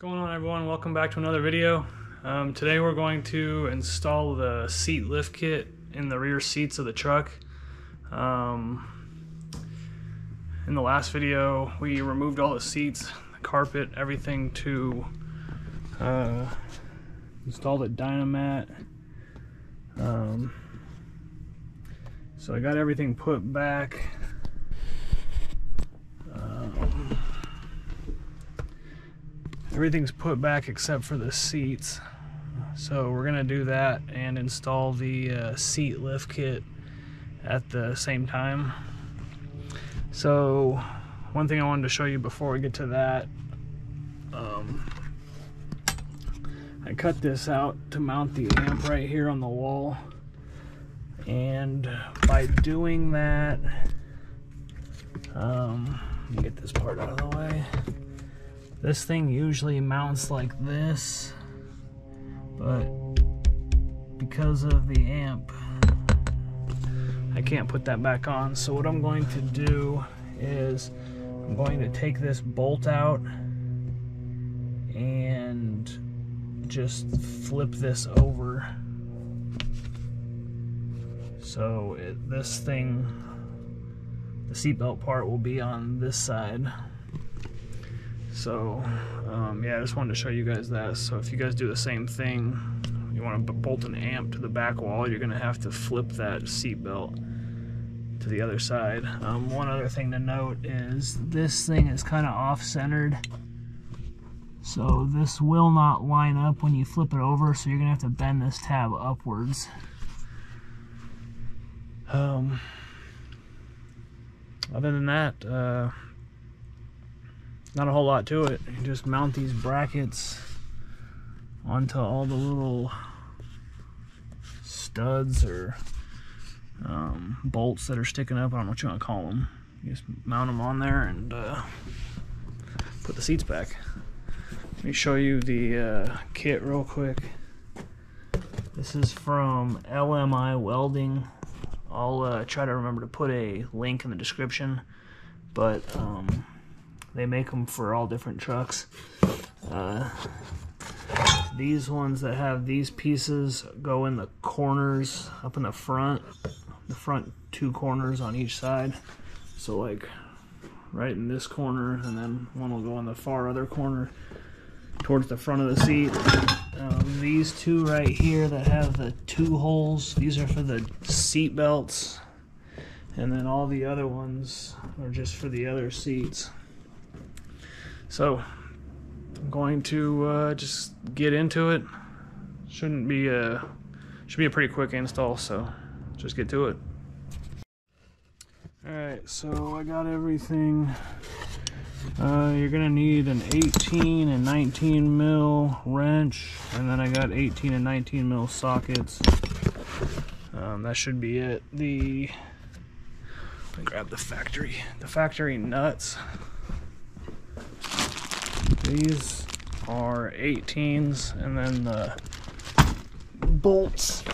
Going on, everyone? Welcome back to another video. Today we're going to install the seat lift kit in the rear seats of the truck. In the last video we removed all the seats, the carpet, everything to install the Dynamat. So I got everything put back. Everything's put back except for the seats, so we're gonna do that and install the seat lift kit at the same time. So one thing I wanted to show you before we get to that, I cut this out to mount the amp right here on the wall, and by doing that, let me get this part out of the way. This thing usually mounts like this, but because of the amp, I can't put that back on. So what I'm going to do is I'm going to take this bolt out and just flip this over. So this thing, the seatbelt part, will be on this side. So yeah, I just wanted to show you guys that. So if you guys do the same thing, you want to bolt an amp to the back wall, you're gonna have to flip that seat belt to the other side. One other thing to note is this thing is kind of off-centered, so this will not line up when you flip it over, so you're gonna have to bend this tab upwards. Other than that, not a whole lot to it. You just mount these brackets onto all the little studs or bolts that are sticking up. I don't know what you want to call them. You just mount them on there and put the seats back. Let me show you the kit real quick. This is from LMI Welding. I'll try to remember to put a link in the description, but they make them for all different trucks. These ones that have these pieces go in the corners up in the front two corners on each side. So like right in this corner, and then one will go in the far other corner towards the front of the seat. These two right here that have the two holes, these are for the seat belts, and then all the other ones are just for the other seats. So I'm going to just get into it. Should be a pretty quick install, so just get to it. Alright, so I got everything. You're gonna need an 18 and 19 mil wrench, and then I got 18 and 19 mil sockets. That should be it. Let me grab the factory nuts. These are 18s, and then the bolts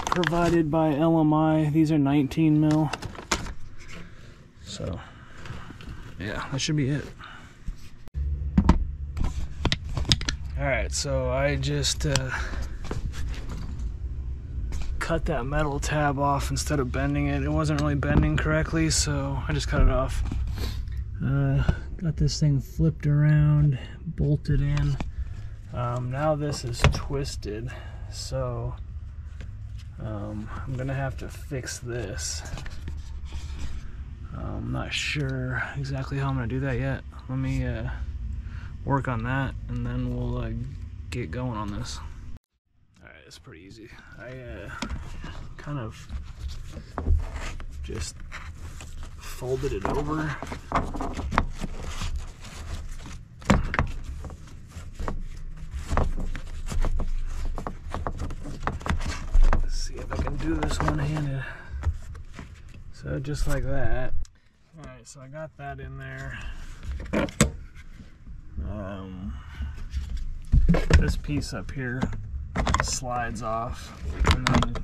provided by LMI, these are 19 mil. So yeah, that should be it. Alright, so I just cut that metal tab off instead of bending it. It wasn't really bending correctly, so I just cut it off. Got this thing flipped around, bolted in. Now this is twisted, so I'm gonna have to fix this. I'm not sure exactly how I'm gonna do that yet. Let me work on that, and then we'll get going on this. Alright, it's pretty easy. I kind of just folded it over. Do this one-handed. So just like that. Alright, so I got that in there. This piece up here slides off, and then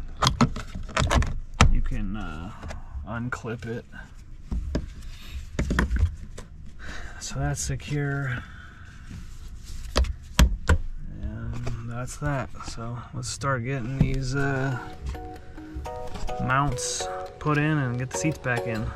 you can unclip it. So that's secure. that's that. So let's start getting these mounts put in and get the seats back in.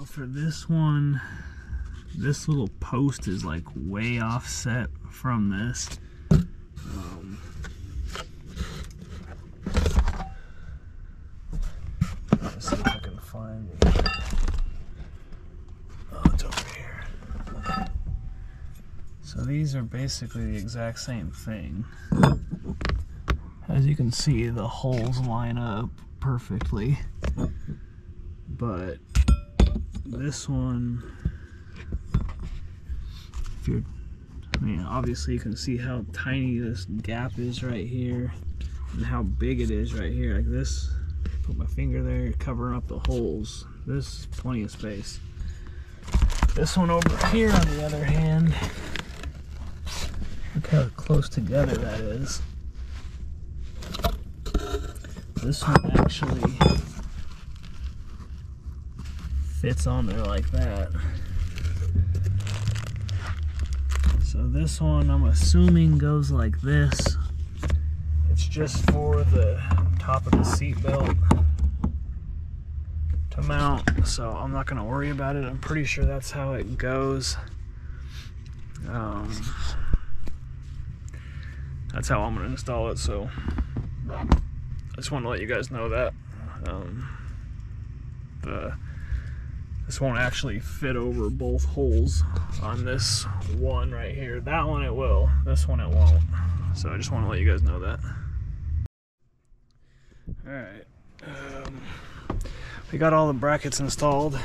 For this one, this little post is like way offset from this. Let's see if I can find it. Oh, it's over here. So these are basically the exact same thing. As you can see, the holes line up perfectly, but this one, obviously you can see how tiny this gap is right here and how big it is right here. Like this, put my finger there, covering up the holes. This is plenty of space. This one over here, on the other hand, look how close together that is. This one actually fits on there like that. So this one, I'm assuming, goes like this. It's just for the top of the seat belt to mount, so I'm not gonna worry about it. I'm pretty sure that's how it goes. That's how I'm gonna install it, so I just want to let you guys know that. This won't actually fit over both holes on this one right here. That one it will, this one it won't. So I just want to let you guys know that. Alright, we got all the brackets installed.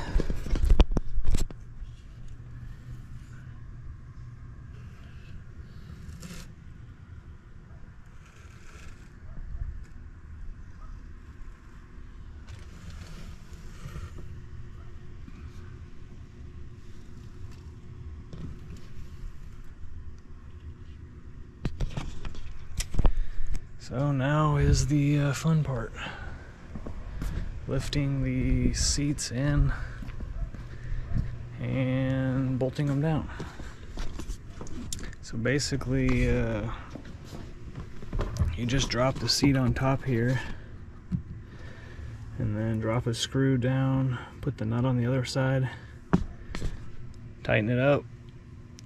So now is the fun part. Lifting the seats in and bolting them down. So basically, you just drop the seat on top here and then drop a screw down, put the nut on the other side, tighten it up.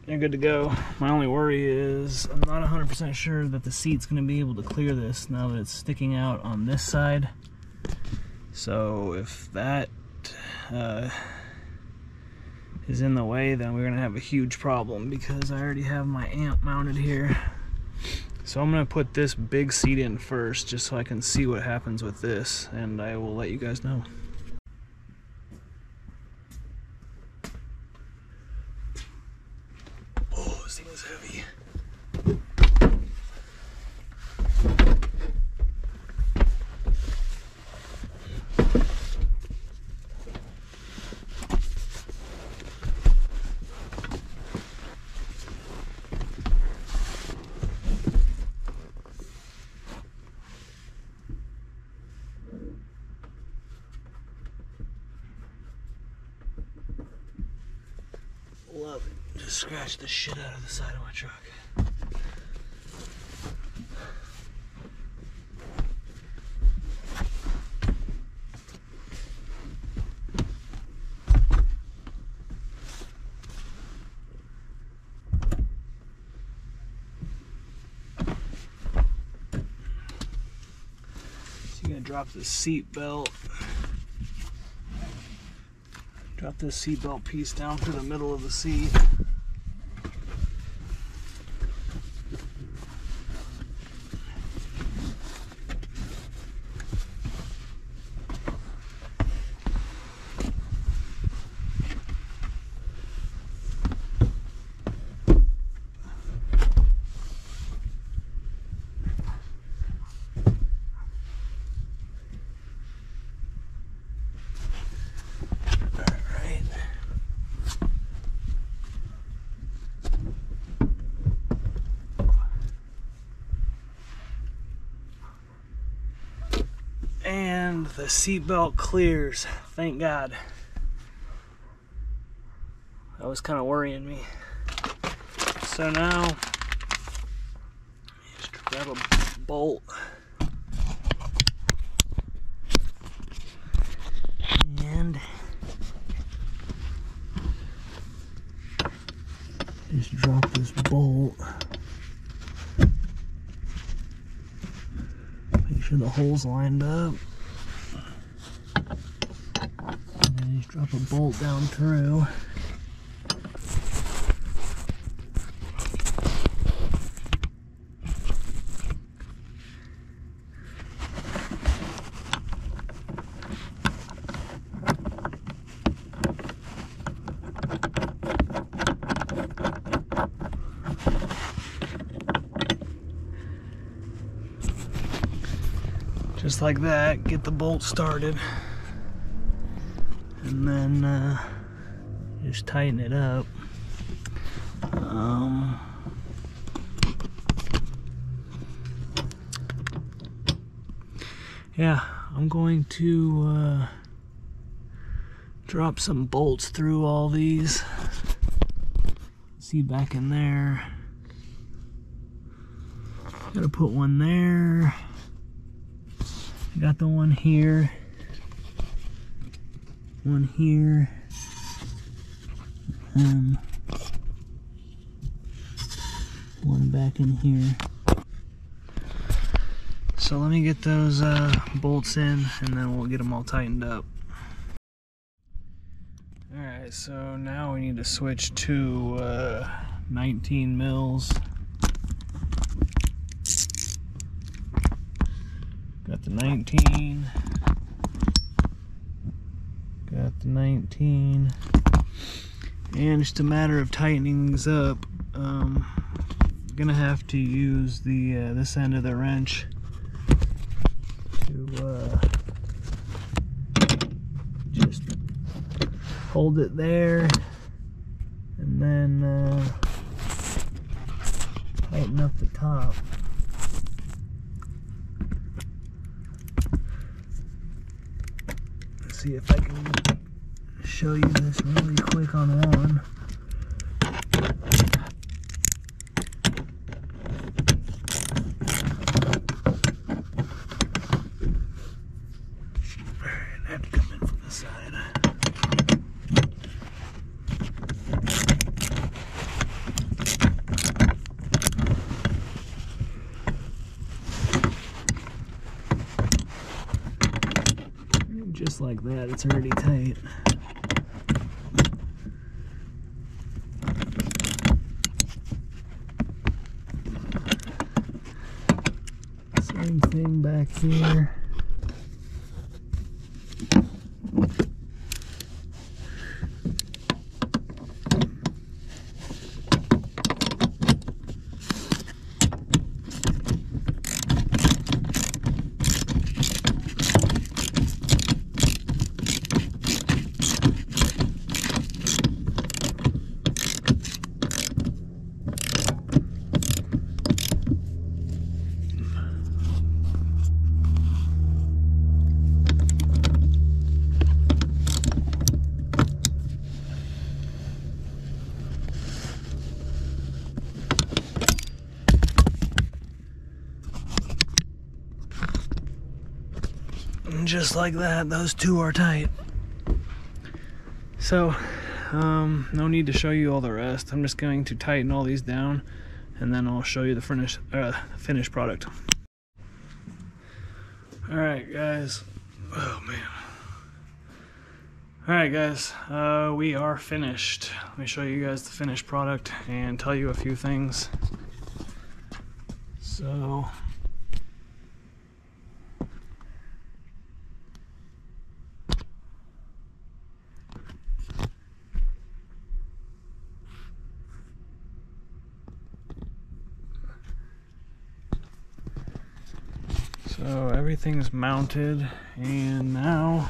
You're good to go. My only worry is I'm not 100% sure that the seat's going to be able to clear this now that it's sticking out on this side. So if that is in the way, then we're going to have a huge problem because I already have my amp mounted here. So I'm going to put this big seat in first just so I can see what happens with this, and I will let you guys know. This thing is heavy. Love it. Just scratch the shit out of the side of my truck. So you're gonna drop the seat belt. Drop this seat belt piece down through the middle of the seat. And the seatbelt clears, thank God. That was kind of worrying me. So now, just grab a bolt. And just drop this bolt. Make sure the hole's lined up. And then just drop a bolt down through. Just like that, get the bolt started, and then just tighten it up. Yeah, I'm going to drop some bolts through all these. See, back in there. Gotta put one there. I got the one here, one here, and one back in here. So let me get those bolts in, and then we'll get them all tightened up. Alright, so now we need to switch to 19 mils. Got the 19. Got the 19. And just a matter of tightening these up. I'm gonna have to use the this end of the wrench to just hold it there, and then tighten up the top. Let's see if I can show you this really quick on one. Alright, I have to come in from the side. Just like that, it's already tight. Same thing back here. And just like that, those two are tight. So, no need to show you all the rest. I'm just going to tighten all these down, and then I'll show you the finished product. Alright guys, oh man. Alright guys, we are finished. Let me show you guys the finished product and tell you a few things. So, everything's mounted, and now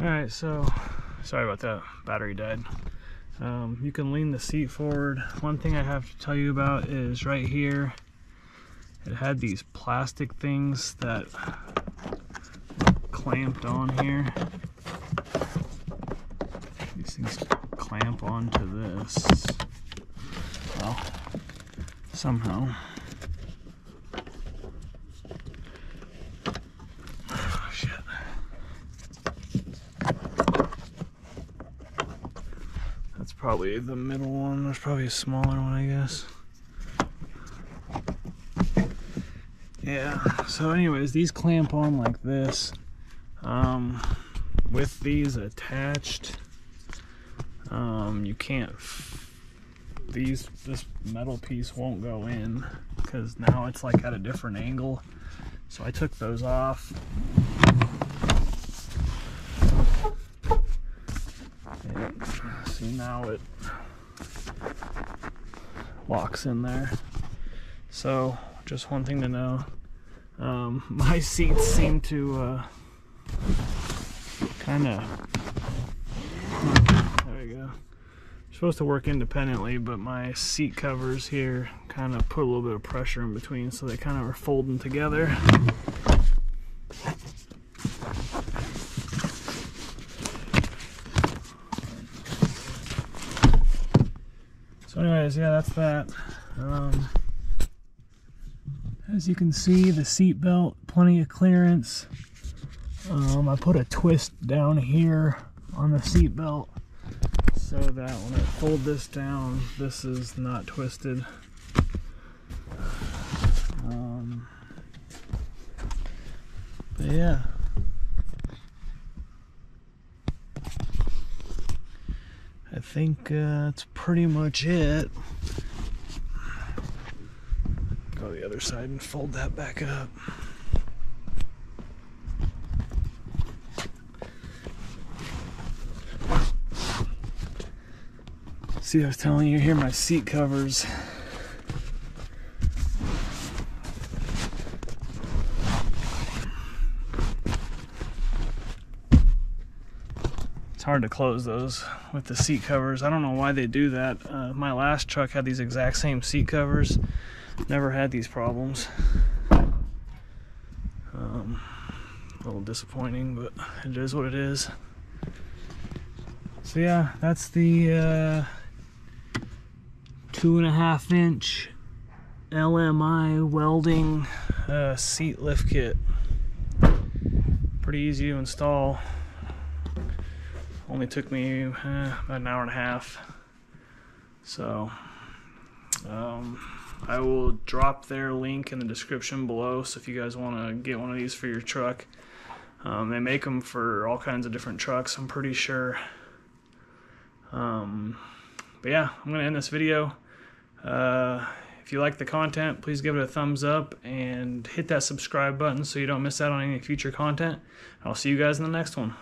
alright, so sorry about that, battery died. You can lean the seat forward. One thing I have to tell you about is right here, it had these plastic things that clamped on here. These things clamp onto this, well, somehow. Oh, shit. That's probably the middle one. There's probably a smaller one, I guess. Yeah, so anyways, these clamp on like this. With these attached, you can't, this metal piece won't go in because now it's like at a different angle. So I took those off. And see, now it locks in there. So just one thing to know, my seats seem to kind of, there we go. Supposed to work independently, but my seat covers here kind of put a little bit of pressure in between, so they kind of are folding together. So anyways, yeah, that's that. As you can see, the seat belt, plenty of clearance. I put a twist down here on the seat belt so that when I fold this down, this is not twisted. But yeah. I think that's pretty much it. Go to the other side and fold that back up. See, I was telling you, here my seat covers. It's hard to close those with the seat covers. I don't know why they do that. My last truck had these exact same seat covers. Never had these problems. A little disappointing, but it is what it is. So yeah, that's the 2.5 inch LMI Welding seat lift kit. Pretty easy to install. Only took me about an hour and a half. So I will drop their link in the description below, so if you guys want to get one of these for your truck. They make them for all kinds of different trucks, I'm pretty sure. But yeah, I'm going to end this video. If you like the content, please give it a thumbs up and hit that subscribe button so you don't miss out on any future content. I'll see you guys in the next one.